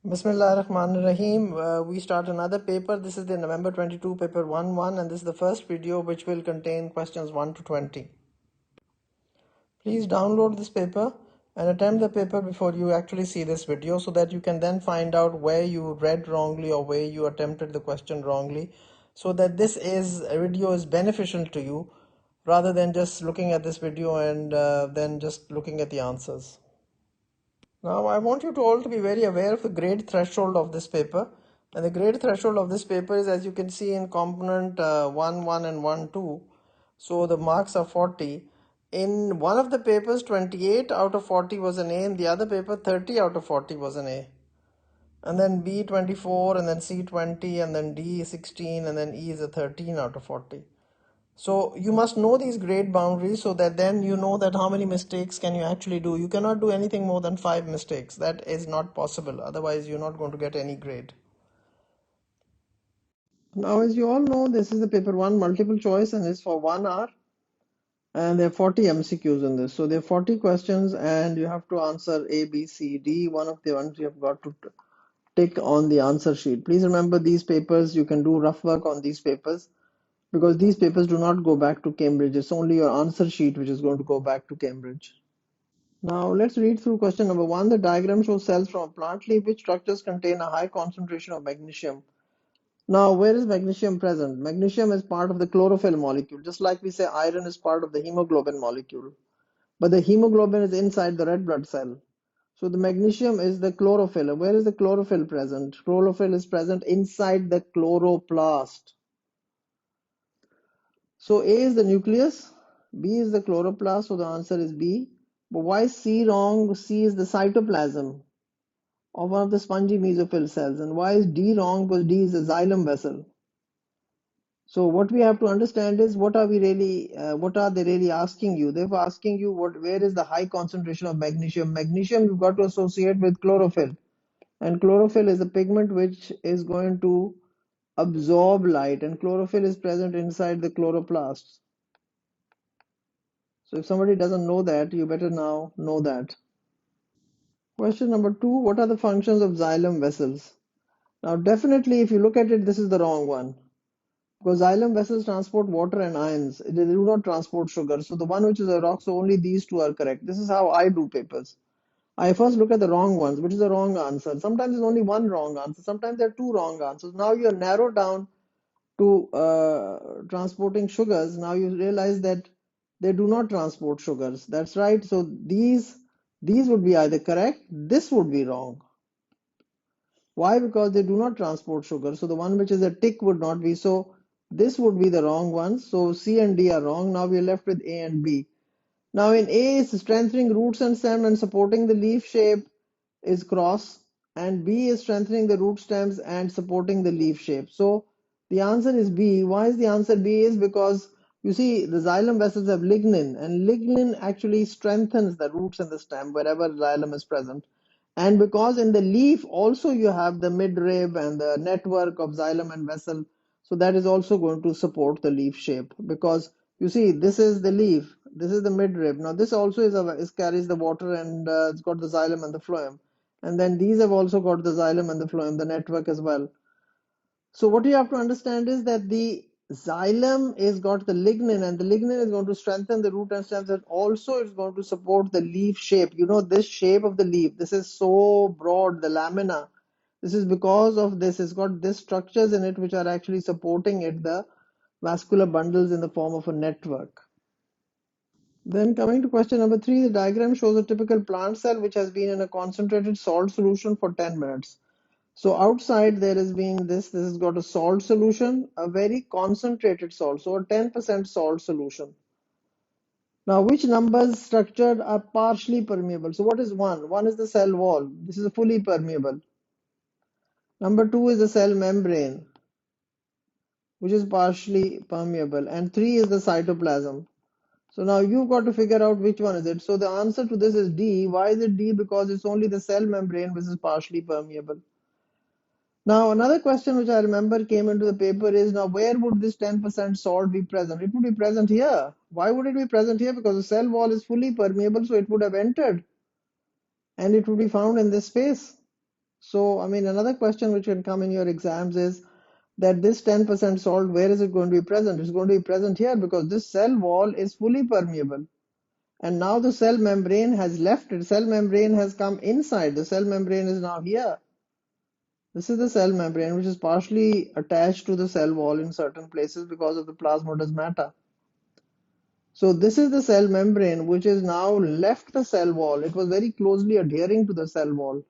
Bismillahirrahmanirrahim. We start another paper. This is the November 22 paper 1-1 and this is the first video which will contain questions 1 to 20. Please download this paper and attempt the paper before you actually see this video so that you can then find out where you read wrongly or where you attempted the question wrongly, so that this video is beneficial to you rather than just looking at this video and then just looking at the answers. Now I want you to all to be very aware of the grade threshold of this paper. And the grade threshold of this paper is, as you can see, in component 1, and 1, 2. So the marks are 40. In one of the papers, 28 out of 40 was an A. In the other paper, 30 out of 40 was an A. And then B 24, and then C 20, and then D 16, and then E is a 13 out of 40. So you must know these grade boundaries so that then you know that how many mistakes can you actually do. You cannot do anything more than 5 mistakes. That is not possible. Otherwise, you're not going to get any grade. Now, as you all know, this is the paper 1 multiple choice and it's for 1 hour. And there are 40 MCQs in this. So there are 40 questions and you have to answer A, B, C, D. One of the ones you have got to tick on the answer sheet. Please remember these papers, you can do rough work on these papers, because these papers do not go back to Cambridge. It's only your answer sheet which is going to go back to Cambridge. Now let's read through question number 1. The diagram shows cells from a plant leaf which structures contain a high concentration of magnesium. Now, where is magnesium present? Magnesium is part of the chlorophyll molecule, just like we say iron is part of the hemoglobin molecule. But the hemoglobin is inside the red blood cell. So the magnesium is the chlorophyll. Where is the chlorophyll present? Chlorophyll is present inside the chloroplast. So A is the nucleus, B is the chloroplast, so the answer is B. But why is C wrong? C is the cytoplasm of one of the spongy mesophyll cells. And why is D wrong? Because D is a xylem vessel. So what we have to understand is what are they really asking you? They're asking you where is the high concentration of magnesium. Magnesium you've got to associate with chlorophyll. And chlorophyll is a pigment which is going to absorb light, and chlorophyll is present inside the chloroplasts. So if somebody doesn't know that, you better now know that. Question number 2, what are the functions of xylem vessels? Now definitely if you look at it, this is the wrong one. Because xylem vessels transport water and ions. They do not transport sugar. So the one which is a rock, so only these two are correct. This is how I do papers. I first look at the wrong ones, which is the wrong answer. Sometimes there's only one wrong answer. Sometimes there are two wrong answers. Now you are narrowed down to transporting sugars. Now you realize that they do not transport sugars. That's right. So these would be either correct. This would be wrong. Why? Because they do not transport sugar. So the one which is a tick would not be. So this would be the wrong one. So C and D are wrong. Now we are left with A and B. Now in A is strengthening roots and stem and supporting the leaf shape is cross, and B is strengthening the root stems and supporting the leaf shape. So the answer is B. Why is the answer B? Is because you see the xylem vessels have lignin, and lignin actually strengthens the roots and the stem wherever xylem is present. And because in the leaf also you have the midrib and the network of xylem and vessel, so that is also going to support the leaf shape. Because you see, this is the leaf, this is the midrib. Now this also carries the water, and it's got the xylem and the phloem. And then these have also got the xylem and the phloem, the network as well. So what you have to understand is that the xylem is got the lignin, and the lignin is going to strengthen the root and stems, and also it's going to support the leaf shape. You know, this shape of the leaf, this is so broad, the lamina. This is because of this. It's got these structures in it which are actually supporting it, the vascular bundles in the form of a network. Then coming to question number 3, the diagram shows a typical plant cell which has been in a concentrated salt solution for 10 minutes. So outside there has been this has got a salt solution, a very concentrated salt, so a 10% salt solution. Now which numbers structured are partially permeable? So what is 1? 1 is the cell wall. This is fully permeable. Number 2 is the cell membrane, which is partially permeable. And 3 is the cytoplasm. So now you've got to figure out which one is it. So the answer to this is D. Why is it D? Because it's only the cell membrane which is partially permeable. Now another question which I remember came into the paper is, now where would this 10% salt be present? It would be present here. Why would it be present here? Because the cell wall is fully permeable, so it would have entered and it would be found in this space. So, I mean, another question which can come in your exams is that this 10% salt, where is it going to be present? It's going to be present here because this cell wall is fully permeable. And now the cell membrane has left it. Cell membrane has come inside. The cell membrane is now here. This is the cell membrane, which is partially attached to the cell wall in certain places because of the plasmodesmata. So this is the cell membrane, which is now left the cell wall. It was very closely adhering to the cell wall.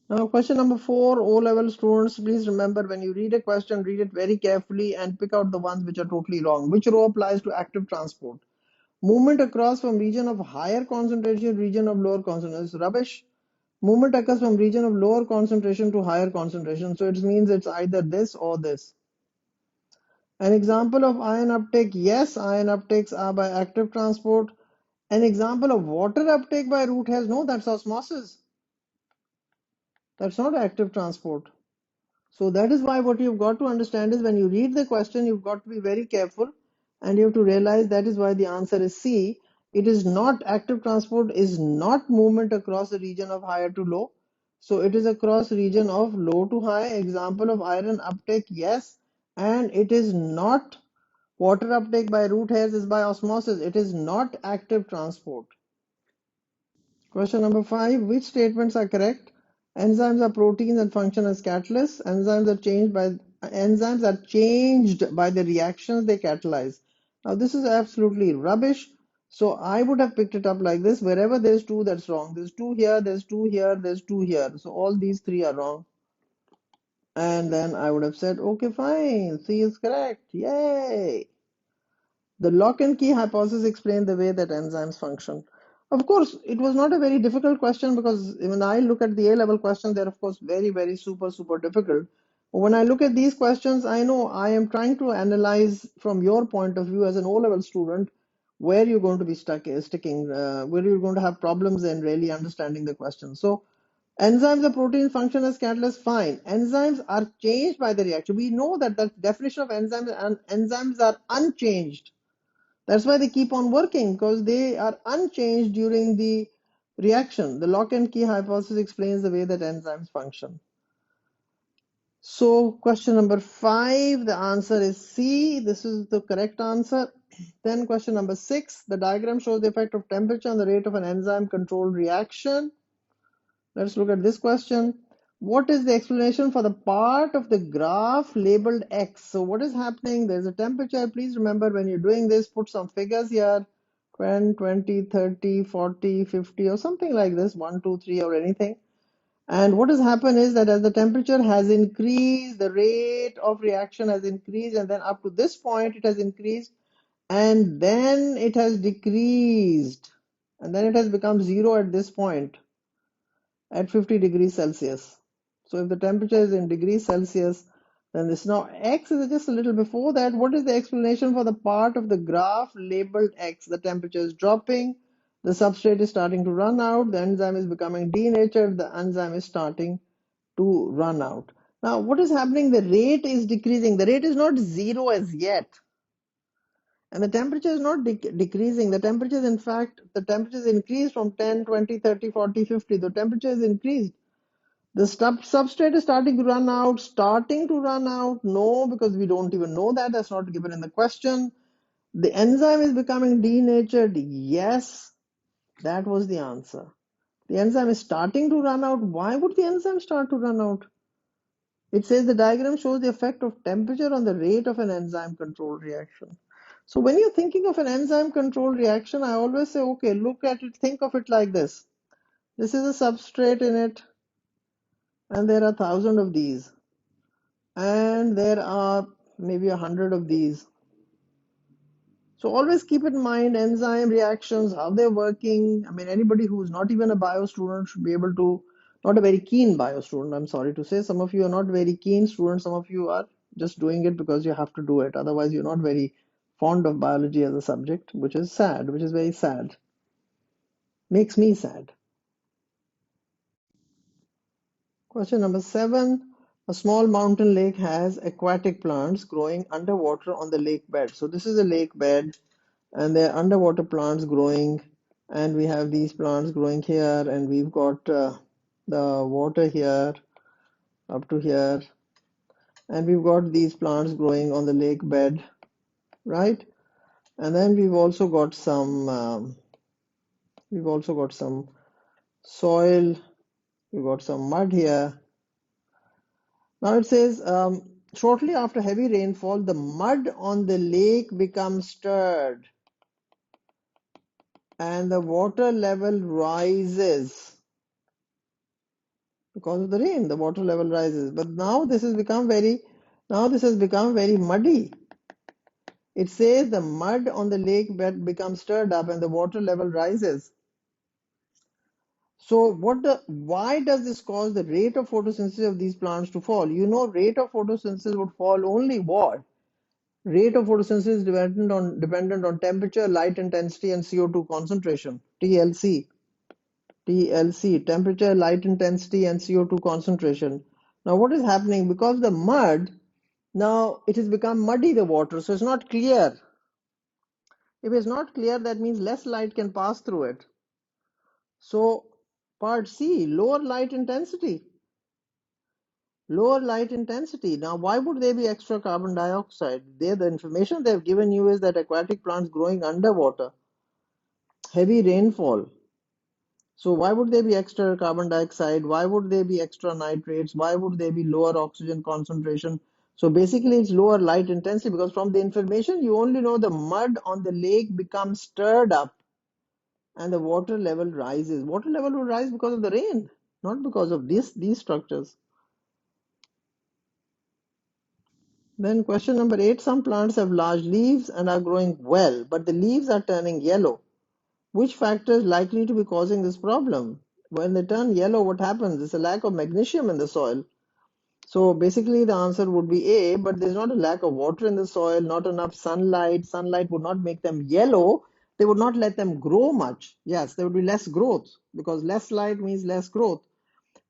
Now, question number 4, O-level students, please remember when you read a question, read it very carefully and pick out the ones which are totally wrong. Which row applies to active transport? Movement across from region of higher concentration, region of lower concentration is rubbish. Movement occurs from region of lower concentration to higher concentration. So it means it's either this or this. An example of ion uptake, yes, ion uptakes are by active transport. An example of water uptake by root hairs, no, that's osmosis. That's not active transport. So that is why what you've got to understand is when you read the question, you've got to be very careful and you have to realize that is why the answer is C. It is not active transport, is not movement across the region of higher to low. So it is across region of low to high. Example of iron uptake, yes. And it is not water uptake by root hairs is by osmosis. It is not active transport. Question number 5. Which statements are correct? Enzymes are proteins and function as catalysts. Enzymes are changed by the reactions they catalyze. Now this is absolutely rubbish. So I would have picked it up like this. Wherever there's 2, that's wrong. There's 2 here, there's 2 here, there's 2 here. So all these 3 are wrong. And then I would have said, okay, fine. C is correct. Yay. The lock and key hypothesis explained the way that enzymes function. Of course, it was not a very difficult question because when I look at the A-level questions, they're of course very, very super difficult. But when I look at these questions, I know I am trying to analyze from your point of view as an O-level student where you're going to be where you're going to have problems in really understanding the question. So enzymes are protein function as catalyst, fine. Enzymes are changed by the reaction. We know that the definition of enzymes and enzymes are unchanged. That's why they keep on working because they are unchanged during the reaction. The lock and key hypothesis explains the way that enzymes function. So question number 5, the answer is C. This is the correct answer. Then question number 6, the diagram shows the effect of temperature on the rate of an enzyme controlled reaction. Let's look at this question. What is the explanation for the part of the graph labeled X? So what is happening? There's a temperature. Please remember when you're doing this, put some figures here. 10, 20, 30, 40, 50 or something like this, 1, 2, 3 or anything. And what has happened is that as the temperature has increased, the rate of reaction has increased and then up to this point it has increased and then it has decreased and then it has become 0 at this point at 50 degrees Celsius. So if the temperature is in degrees Celsius, then this now X is just a little before that. What is the explanation for the part of the graph labeled X? The temperature is dropping, the substrate is starting to run out, the enzyme is becoming denatured, the enzyme is starting to run out. Now what is happening? The rate is decreasing. The rate is not 0 as yet. And the temperature is not decreasing. The temperature is, in fact, the temperature is increased from 10, 20, 30, 40, 50. The temperature is increased. The substrate is starting to run out. Starting to run out? No, because we don't even know that. That's not given in the question. The enzyme is becoming denatured. Yes, that was the answer. The enzyme is starting to run out. Why would the enzyme start to run out? It says the diagram shows the effect of temperature on the rate of an enzyme controlled reaction. So when you're thinking of an enzyme controlled reaction, I always say, okay, look at it, think of it like this. This is a substrate in it, and there are 1,000 of these. And there are maybe 100 of these. So always keep in mind enzyme reactions, how they're working. I mean, anybody who's not even a bio student should be able to, not a very keen bio student, I'm sorry to say. Some of you are not very keen students, some of you are just doing it because you have to do it. Otherwise, you're not very fond of biology as a subject, which is sad, which is very sad. Makes me sad. Question number 7. A small mountain lake has aquatic plants growing underwater on the lake bed. So this is a lake bed and there are underwater plants growing and we have these plants growing here and we've got the water here up to here, and we've got these plants growing on the lake bed, right? And then we've also got some soil, we've got some mud here. Now it says, shortly after heavy rainfall, the mud on the lake becomes stirred and the water level rises. Because of the rain, the water level rises. But now this has become very muddy. It says the mud on the lake bed becomes stirred up and the water level rises. So why does this cause the rate of photosynthesis of these plants to fall? You know, rate of photosynthesis would fall only what? Rate of photosynthesis is dependent on temperature, light intensity, and CO2 concentration. TLC. TLC, temperature, light intensity, and CO2 concentration. Now, what is happening? Because the mud, now it has become muddy, the water, so it's not clear. If it's not clear, that means less light can pass through it. So, part C, lower light intensity. Lower light intensity. Now, why would there be extra carbon dioxide? There, the information they've given you is that aquatic plants growing underwater, heavy rainfall. So why would there be extra carbon dioxide? Why would there be extra nitrates? Why would there be lower oxygen concentration? So basically it's lower light intensity, because from the information you only know the mud on the lake becomes stirred up and the water level rises. Water level will rise because of the rain, not because of these structures. Then question number 8, some plants have large leaves and are growing well, but the leaves are turning yellow. Which factor is likely to be causing this problem? When they turn yellow, what happens? There's a lack of magnesium in the soil. So basically the answer would be A, but there's not a lack of water in the soil, not enough sunlight. Sunlight would not make them yellow. They would not let them grow much. Yes, there would be less growth, because less light means less growth.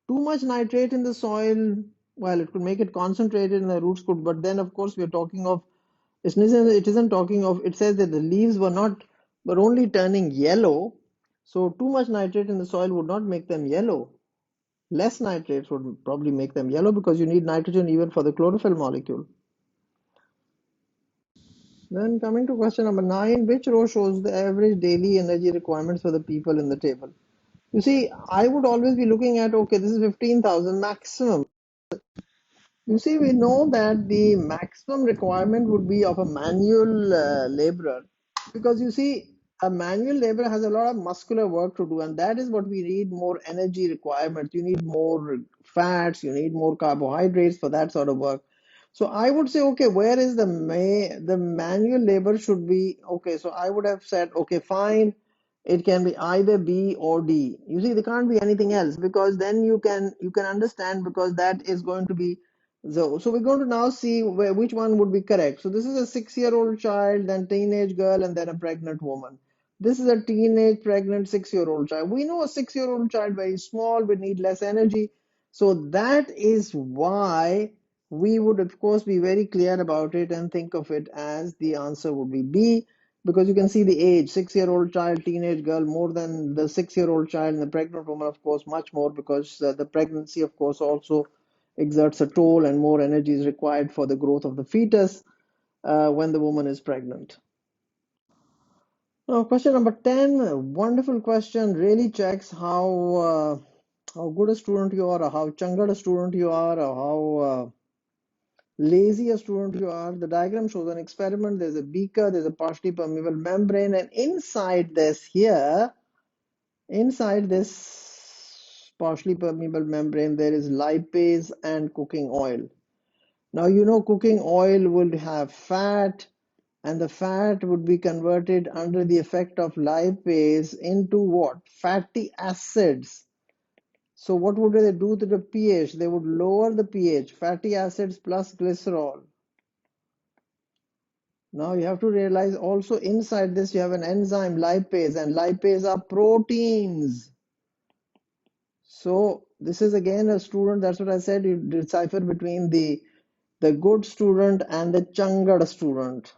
Too much nitrate in the soil, well, it could make it concentrated and the roots could, but then of course we're talking of, it isn't talking of, it says that the leaves were only turning yellow. So too much nitrate in the soil would not make them yellow. Less nitrates would probably make them yellow, because you need nitrogen even for the chlorophyll molecule. Then coming to question number 9, which row shows the average daily energy requirements for the people in the table? You see, I would always be looking at, okay, this is 15,000 maximum. You see, we know that the maximum requirement would be of a manual laborer, because you see, a manual laborer has a lot of muscular work to do, and that is what we need more energy requirements. You need more fats, you need more carbohydrates for that sort of work. So I would say, okay, where is the manual labor should be? Okay, so I would have said, okay, fine, it can be either B or D. You see, there can't be anything else, because then you can understand, because that is going to be so we're going to now see which one would be correct. So this is a 6-year-old child, then teenage girl, and then a pregnant woman. This is a teenage pregnant 6-year-old child. We know a 6-year-old child very small, we need less energy. So that is why we would of course be very clear about it and think of it as the answer would be B, because you can see the age, 6-year-old child, teenage girl, more than the 6-year-old child, and the pregnant woman of course much more, because the pregnancy of course also exerts a toll and more energy is required for the growth of the fetus when the woman is pregnant. Now, question number 10, a wonderful question, really checks how good a student you are, or how changad a student you are, or how lazy a student you are. The diagram shows an experiment. There's a beaker, there's a partially permeable membrane, and inside this partially permeable membrane, there is lipase and cooking oil. Now, you know, cooking oil would have fat, and the fat would be converted under the effect of lipase into what? Fatty acids. So, what would they do to the pH? They would lower the pH, fatty acids plus glycerol. Now, you have to realize also inside this you have an enzyme lipase, and lipase are proteins. So, this is again a student, that's what I said, you decipher between the good student and the changad student.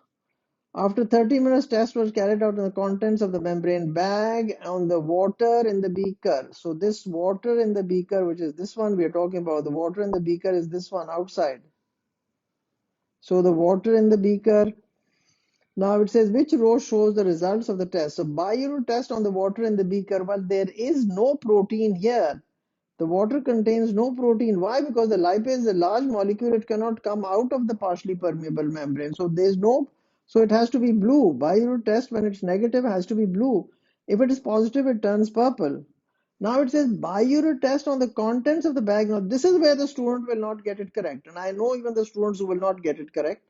After 30 minutes, test was carried out on the contents of the membrane bag on the water in the beaker. So this water in the beaker, which is this one we are talking about, the water in the beaker is this one outside. So the water in the beaker. Now it says which row shows the results of the test. So bio test on the water in the beaker. Well, there is no protein here. The water contains no protein. Why? Because the lipase is a large molecule. It cannot come out of the partially permeable membrane. So there's no, so it has to be blue. Bio test when it's negative has to be blue. If it is positive, it turns purple. Now it says bio test on the contents of the bag. Now this is where the student will not get it correct. And I know even the students who will not get it correct.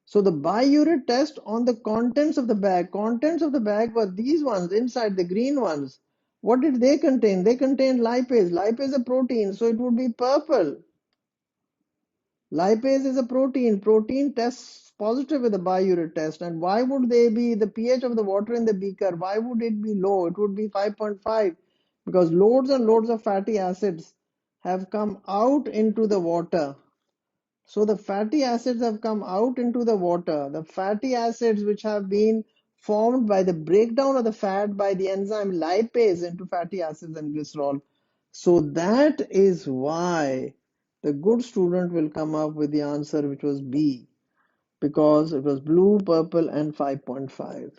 So the biuret test on the contents of the bag. Contents of the bag were these ones inside, the green ones. What did they contain? They contained lipase. Lipase is a protein, so it would be purple. Lipase is a protein. Protein tests positive with the biuret test. And why would they be the pH of the water in the beaker? Why would it be low? It would be 5.5 because loads and loads of fatty acids have come out into the water. So the fatty acids have come out into the water. The fatty acids which have been formed by the breakdown of the fat by the enzyme lipase into fatty acids and glycerol. So that is why the good student will come up with the answer which was B, because it was blue, purple and 5.5.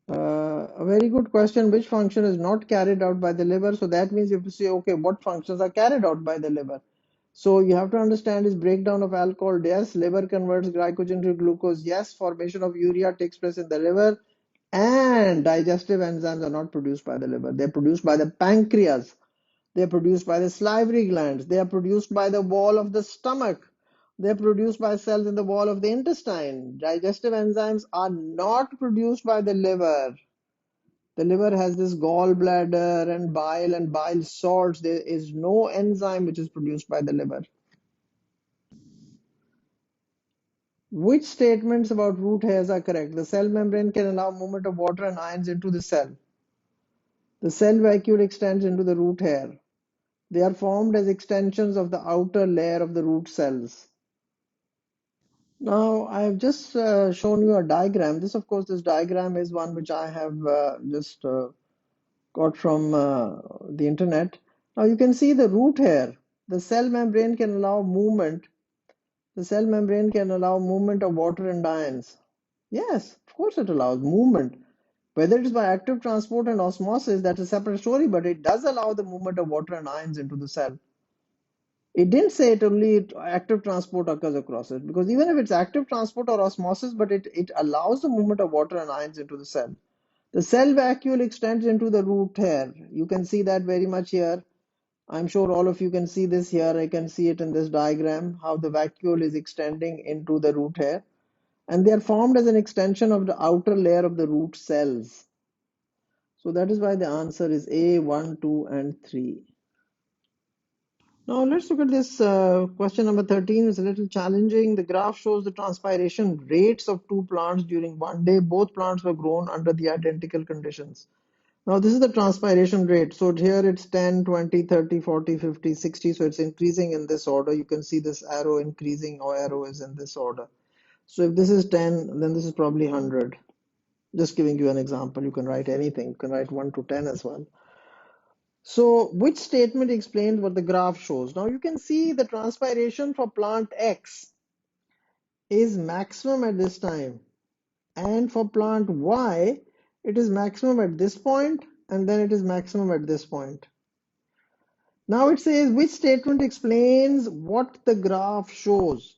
A very good question. Which function is not carried out by the liver? So that means you have to say, okay, what functions are carried out by the liver? So you have to understand is breakdown of alcohol. Yes, liver converts glycogen to glucose. Yes, formation of urea takes place in the liver. And digestive enzymes are not produced by the liver. They're produced by the pancreas. They're produced by the salivary glands. They are produced by the wall of the stomach. They're produced by cells in the wall of the intestine. Digestive enzymes are not produced by the liver. The liver has this gallbladder and bile salts. There is no enzyme which is produced by the liver. Which statements about root hairs are correct? The cell membrane can allow movement of water and ions into the cell. The cell vacuole extends into the root hair. They are formed as extensions of the outer layer of the root cells. Now, I have just shown you a diagram. This, of course, this diagram is one which I have just got from the internet. Now, you can see the root hair. The cell membrane can allow movement. The cell membrane can allow movement of water and ions. Yes, of course it allows movement. Whether it is by active transport and osmosis, that's a separate story, but it does allow the movement of water and ions into the cell. It didn't say it only active transport occurs across it, because even if it's active transport or osmosis, but it allows the movement of water and ions into the cell. The cell vacuole extends into the root hair. You can see that very much here. I'm sure all of you can see this here. I can see it in this diagram, how the vacuole is extending into the root hair. And they are formed as an extension of the outer layer of the root cells. So that is why the answer is A, 1, 2, and 3. Now let's look at this question number 13. It's a little challenging. The graph shows the transpiration rates of two plants during one day. Both plants were grown under the identical conditions. Now this is the transpiration rate. So here it's 10, 20, 30, 40, 50, 60. So it's increasing in this order. You can see this arrow increasing or arrow is in this order. So if this is 10, then this is probably 100. Just giving you an example. You can write anything. You can write 1 to 10 as well. So which statement explains what the graph shows? Now you can see the transpiration for plant X is maximum at this time, and for plant Y it is maximum at this point, and then it is maximum at this point. Now it says which statement explains what the graph shows.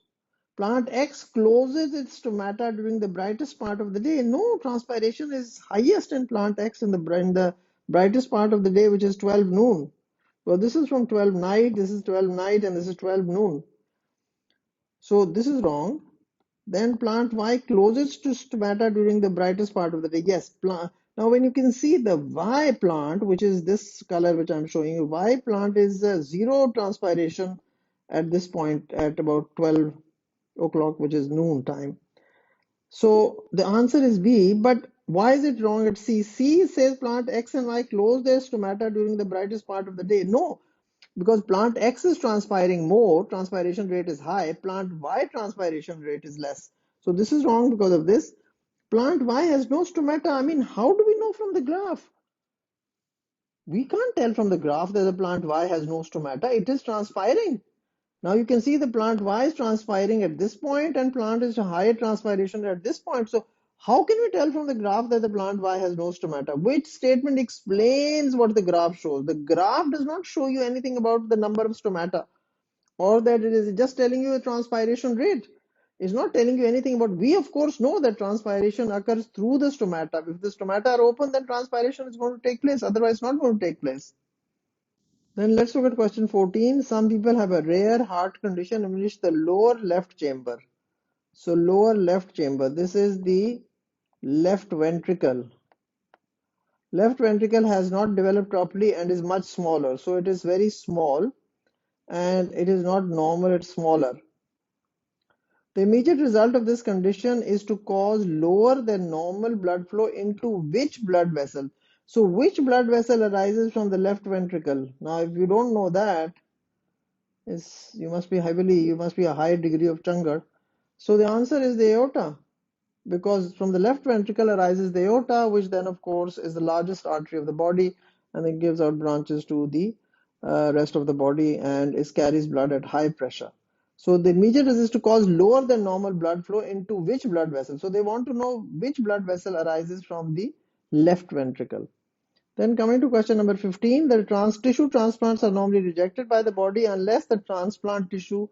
Plant X closes its stomata during the brightest part of the day. No, transpiration is highest in plant X in the brightest part of the day, which is 12 noon. Well, this is from 12 night, this is 12 night, and this is 12 noon. So this is wrong. Then plant Y closest to stomata during the brightest part of the day. Yes, plant. Now when you can see the Y plant, which is this color which I'm showing you, Y plant is zero transpiration at this point at about 12 o'clock, which is noon time. So the answer is B, but why is it wrong at C? C says plant X and Y close their stomata during the brightest part of the day. No, because plant X is transpiring more, transpiration rate is high, plant Y transpiration rate is less. So this is wrong because of this. Plant Y has no stomata. I mean, how do we know from the graph? We can't tell from the graph that the plant Y has no stomata. It is transpiring. Now you can see the plant Y is transpiring at this point and plant is higher transpiration at this point. So how can we tell from the graph that the plant Y has no stomata? Which statement explains what the graph shows? The graph does not show you anything about the number of stomata, or that it is just telling you a transpiration rate. It's not telling you anything about. We of course know that transpiration occurs through the stomata. If the stomata are open, then transpiration is going to take place, otherwise it's not going to take place. Then let's look at question 14. Some people have a rare heart condition in which the lower left chamber. So lower left chamber, this is the left ventricle. Left ventricle has not developed properly and is much smaller. So it is very small and it is not normal, it's smaller. The immediate result of this condition is to cause lower than normal blood flow into which blood vessel? So which blood vessel arises from the left ventricle? Now if you don't know that, you must be a high degree of Changar. So the answer is the aorta, because from the left ventricle arises the aorta, which then of course is the largest artery of the body, and it gives out branches to the rest of the body and it carries blood at high pressure. So the immediate is to cause lower than normal blood flow into which blood vessel? So they want to know which blood vessel arises from the left ventricle. Then coming to question number 15, the tissue transplants are normally rejected by the body unless the transplant tissue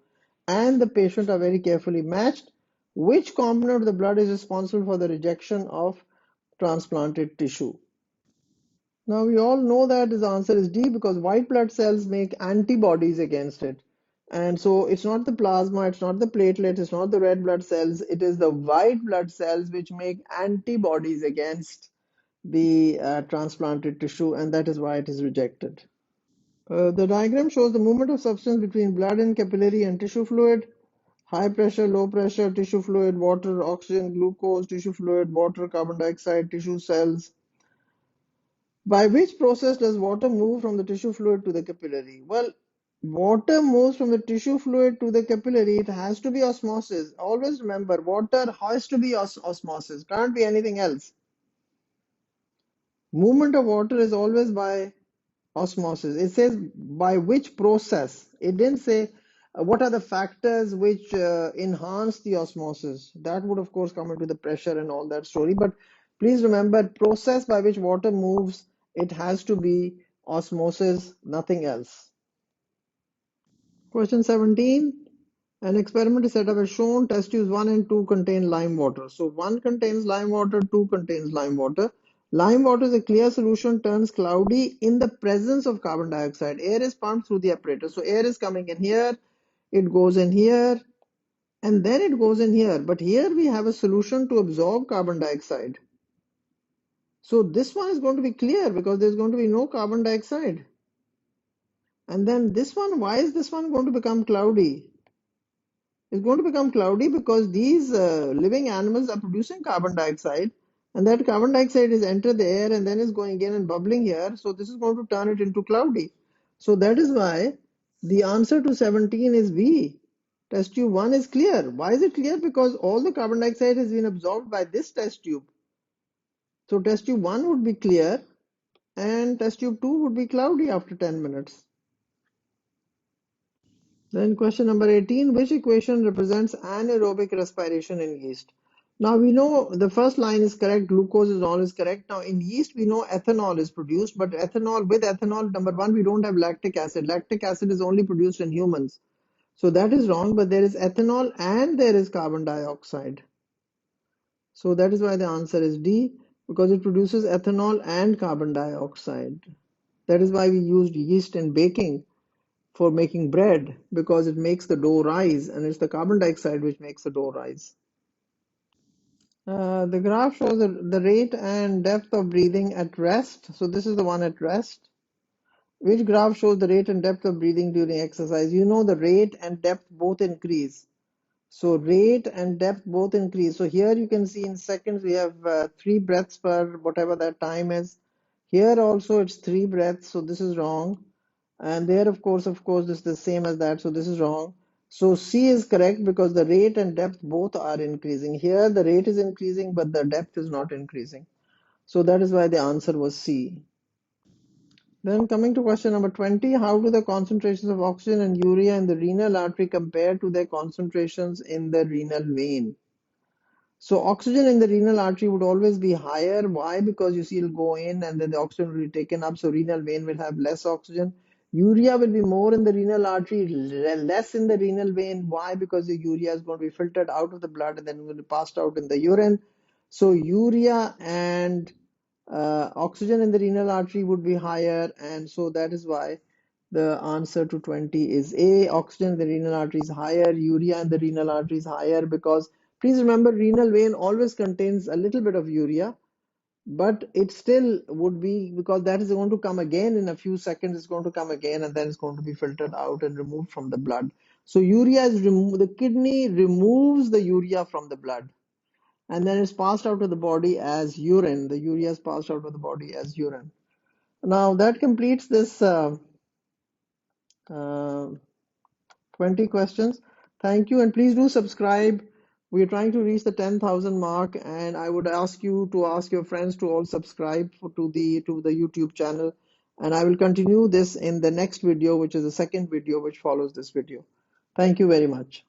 and the patient are very carefully matched. Which component of the blood is responsible for the rejection of transplanted tissue? Now we all know that the answer is D, because white blood cells make antibodies against it. And so it's not the plasma, it's not the platelets, it's not the red blood cells, it is the white blood cells which make antibodies against the transplanted tissue, and that is why it is rejected. The diagram shows the movement of substance between blood and capillary and tissue fluid. High pressure, low pressure, tissue fluid, water, oxygen, glucose, tissue fluid, water, carbon dioxide, tissue cells. By which process does water move from the tissue fluid to the capillary? Well, water moves from the tissue fluid to the capillary. It has to be osmosis. Always remember, water has to be osmosis. Can't be anything else. Movement of water is always by osmosis. It says by which process. It didn't say what are the factors which enhance the osmosis. That would of course come into the pressure and all that story. But please remember, process by which water moves, it has to be osmosis, nothing else. Question 17. An experiment is set up as shown. Test tubes 1 and 2 contain lime water. So 1 contains lime water, 2 contains lime water. Lime water is a clear solution, turns cloudy in the presence of carbon dioxide. Air is pumped through the apparatus. So air is coming in here, it goes in here, and then it goes in here. But here we have a solution to absorb carbon dioxide. So this one is going to be clear because there's going to be no carbon dioxide. And then this one, why is this one going to become cloudy? It's going to become cloudy because these living animals are producing carbon dioxide, and that carbon dioxide is entered the air and then is going in and bubbling here. So this is going to turn it into cloudy. So that is why the answer to 17 is B. Test tube 1 is clear. Why is it clear? Because all the carbon dioxide has been absorbed by this test tube. So test tube 1 would be clear and test tube 2 would be cloudy after 10 minutes. Then question number 18, which equation represents anaerobic respiration in yeast? Now we know the first line is correct, glucose is always correct. Now in yeast we know ethanol is produced, but with ethanol, number one, we don't have lactic acid. Lactic acid is only produced in humans. So that is wrong, but there is ethanol and there is carbon dioxide. So that is why the answer is D, because it produces ethanol and carbon dioxide. That is why we used yeast in baking for making bread, because it makes the dough rise, and it's the carbon dioxide which makes the dough rise. The graph shows the rate and depth of breathing at rest. So this is the one at rest. Which graph shows the rate and depth of breathing during exercise? You know the rate and depth both increase. So rate and depth both increase. So here you can see in seconds we have 3 breaths per whatever that time is. Here also it's 3 breaths, so this is wrong. And there of course this is the same as that, so this is wrong. So C is correct because the rate and depth both are increasing. Here the rate is increasing, but the depth is not increasing. So that is why the answer was C. Then coming to question number 20, how do the concentrations of oxygen and urea in the renal artery compare to their concentrations in the renal vein? So oxygen in the renal artery would always be higher. Why? Because you see it'll go in and then the oxygen will be taken up. So renal vein will have less oxygen. Urea will be more in the renal artery, less in the renal vein. Why? Because the urea is going to be filtered out of the blood and then will be passed out in the urine. So urea and oxygen in the renal artery would be higher, and so that is why the answer to 20 is A. Oxygen in the renal artery is higher, urea in the renal artery is higher, because please remember renal vein always contains a little bit of urea, but it still would be, because that is going to come again in a few seconds. It's going to come again and then it's going to be filtered out and removed from the blood. So urea is removed, the kidney removes the urea from the blood and then it's passed out of the body as urine. The urea is passed out of the body as urine. Now that completes this uh, 20 questions. Thank you, and please do subscribe. We're trying to reach the 10,000 mark, and I would ask you to ask your friends to all subscribe to the YouTube channel. And I will continue this in the next video, which is the second video which follows this video. Thank you very much.